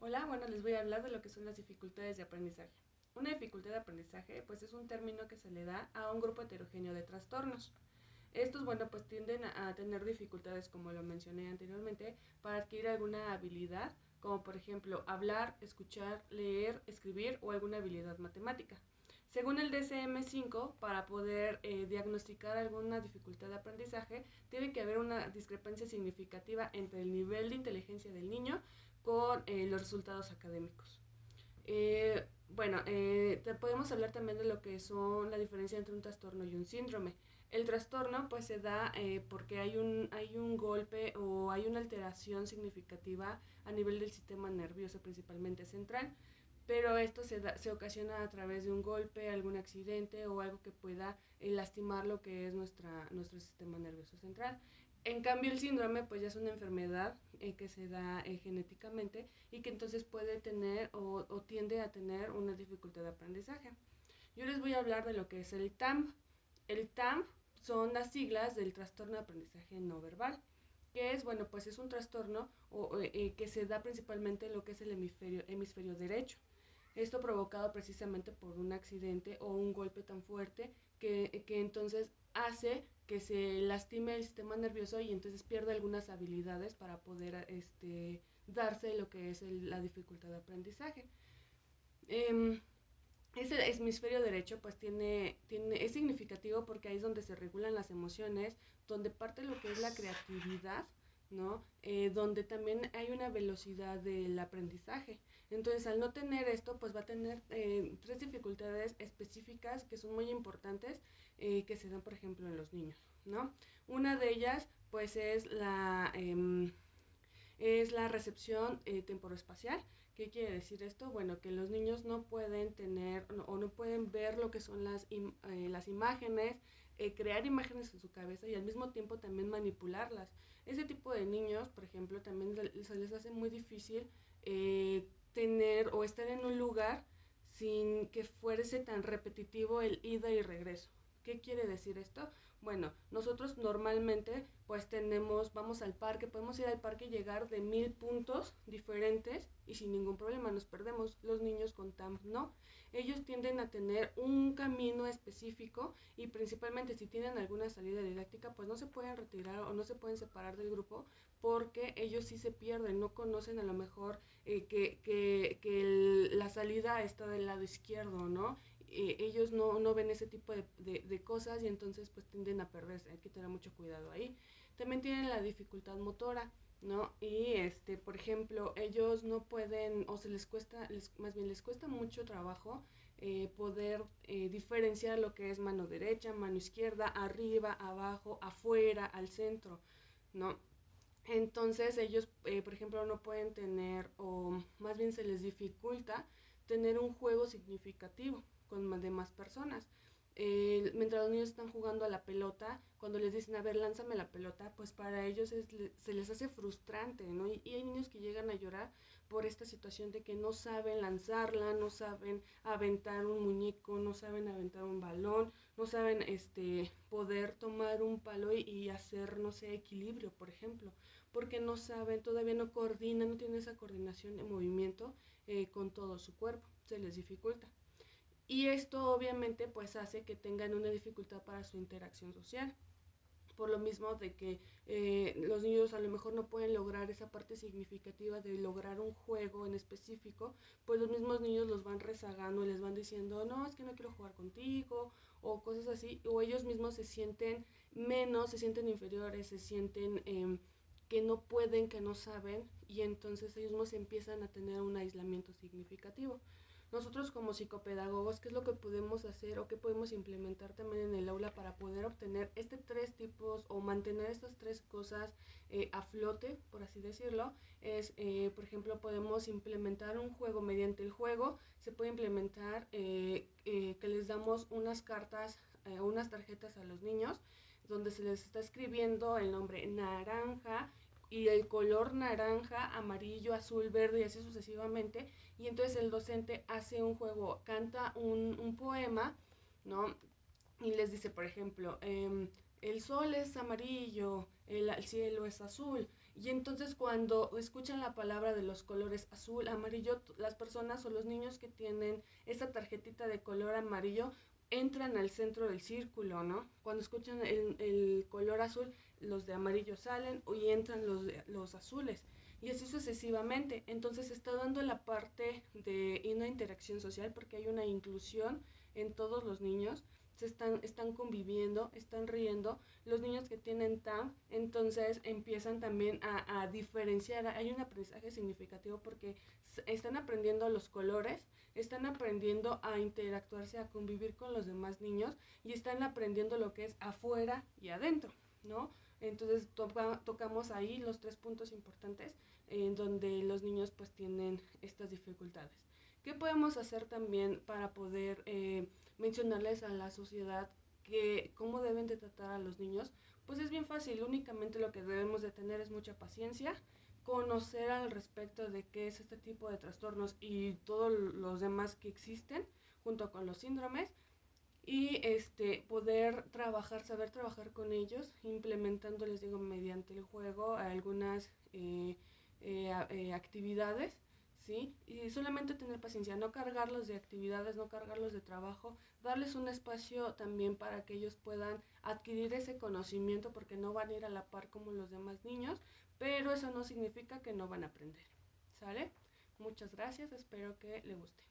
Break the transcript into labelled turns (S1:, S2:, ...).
S1: Hola, bueno, les voy a hablar de lo que son las dificultades de aprendizaje. Una dificultad de aprendizaje, pues es un término que se le da a un grupo heterogéneo de trastornos. Estos, bueno, pues tienden a tener dificultades, como lo mencioné anteriormente, para adquirir alguna habilidad, como por ejemplo hablar, escuchar, leer, escribir o alguna habilidad matemática. Según el DSM-5, para poder diagnosticar alguna dificultad de aprendizaje, tiene que haber una discrepancia significativa entre el nivel de inteligencia del niño con los resultados académicos. Te podemos hablar también de lo que son la diferencia entre un trastorno y un síndrome. El trastorno pues se da porque hay un golpe o hay una alteración significativa a nivel del sistema nervioso, principalmente central, pero esto se ocasiona a través de un golpe, algún accidente o algo que pueda lastimar lo que es nuestro sistema nervioso central. En cambio, el síndrome pues ya es una enfermedad que se da genéticamente y que entonces puede tener o tiende a tener una dificultad de aprendizaje. Yo les voy a hablar de lo que es el TAMP. El TAMP son las siglas del trastorno de aprendizaje no verbal, que es, bueno, pues es un trastorno que se da principalmente en lo que es el hemisferio derecho. Esto provocado precisamente por un accidente o un golpe tan fuerte que entonces hace que se lastime el sistema nervioso y entonces pierde algunas habilidades para poder darse lo que es la dificultad de aprendizaje. Eh, Ese hemisferio derecho pues es significativo porque ahí es donde se regulan las emociones, donde parte lo que es la creatividad, ¿no? Donde también hay una velocidad del aprendizaje. Entonces, al no tener esto, pues va a tener tres dificultades específicas que son muy importantes que se dan, por ejemplo, en los niños, ¿no? Una de ellas, pues, es la recepción temporoespacial. ¿Qué quiere decir esto? Bueno, que los niños no pueden tener o no pueden ver lo que son las imágenes, crear imágenes en su cabeza y al mismo tiempo también manipularlas. Ese tipo de niños, por ejemplo, también se les hace muy difícil tener o estar en un lugar sin que fuese tan repetitivo el ida y regreso. ¿Qué quiere decir esto? Bueno, nosotros normalmente pues vamos al parque, podemos ir al parque y llegar de 1000 puntos diferentes y sin ningún problema nos perdemos. Los niños con TAMP no. Ellos tienden a tener un camino específico y principalmente si tienen alguna salida didáctica pues no se pueden retirar o no se pueden separar del grupo porque ellos sí se pierden, no conocen a lo mejor que la salida está del lado izquierdo, ¿no? Ellos no ven ese tipo de cosas y entonces pues tienden a perderse, hay que tener mucho cuidado ahí. También tienen la dificultad motora, ¿no? Y por ejemplo, ellos no pueden o se les cuesta, más bien les cuesta mucho trabajo poder diferenciar lo que es mano derecha, mano izquierda, arriba, abajo, afuera, al centro, ¿no? Entonces ellos, por ejemplo, no pueden tener, o más bien se les dificulta tener un juego significativo con demás personas. Mientras los niños están jugando a la pelota, cuando les dicen, a ver, lánzame la pelota, pues para ellos se les hace frustrante, ¿no? Y hay niños que llegan a llorar por esta situación de que no saben lanzarla, no saben aventar un muñeco, no saben aventar un balón, no saben poder tomar un palo y hacer, no sé, equilibrio, por ejemplo, porque no saben, todavía no coordinan, no tienen esa coordinación de movimiento con todo su cuerpo, se les dificulta. Y esto obviamente pues hace que tengan una dificultad para su interacción social. Por lo mismo de que los niños a lo mejor no pueden lograr esa parte significativa de lograr un juego en específico, pues los mismos niños los van rezagando y les van diciendo, no, es que no quiero jugar contigo, o cosas así, o ellos mismos se sienten menos, se sienten inferiores, se sienten que no pueden, que no saben, y entonces ellos mismos empiezan a tener un aislamiento significativo. Nosotros como psicopedagogos, ¿qué es lo que podemos hacer o qué podemos implementar también en el aula para poder obtener tres tipos o mantener estas tres cosas a flote, por así decirlo? Por ejemplo, podemos implementar un juego. Mediante el juego se puede implementar que les damos unas cartas, unas tarjetas a los niños donde se les está escribiendo el nombre naranja y el color naranja, amarillo, azul, verde y así sucesivamente. Y entonces el docente hace un juego, canta un poema, ¿no? Y les dice, por ejemplo, el sol es amarillo, el cielo es azul. Y entonces cuando escuchan la palabra de los colores azul, amarillo, las personas o los niños que tienen esa tarjetita de color amarillo entran al centro del círculo, ¿no? Cuando escuchan el color azul, los de amarillo salen y entran los azules. Y así sucesivamente. Entonces está dando la parte de una interacción social porque hay una inclusión en todos los niños. Están conviviendo, están riendo. Los niños que tienen TAM, entonces empiezan también a diferenciar. Hay un aprendizaje significativo porque están aprendiendo los colores, están aprendiendo a interactuarse, a convivir con los demás niños y están aprendiendo lo que es afuera y adentro, ¿no? Entonces tocamos ahí los 3 puntos importantes en donde los niños pues tienen estas dificultades. ¿Qué podemos hacer también para poder mencionarles a la sociedad que cómo deben de tratar a los niños? Pues es bien fácil, únicamente lo que debemos de tener es mucha paciencia, conocer al respecto de qué es este tipo de trastornos y todos los demás que existen, junto con los síndromes, y poder trabajar, saber trabajar con ellos, implementando, les digo, mediante el juego algunas actividades, ¿sí? Y solamente tener paciencia, no cargarlos de actividades, no cargarlos de trabajo, darles un espacio también para que ellos puedan adquirir ese conocimiento porque no van a ir a la par como los demás niños, pero eso no significa que no van a aprender, ¿sale? Muchas gracias, espero que le guste.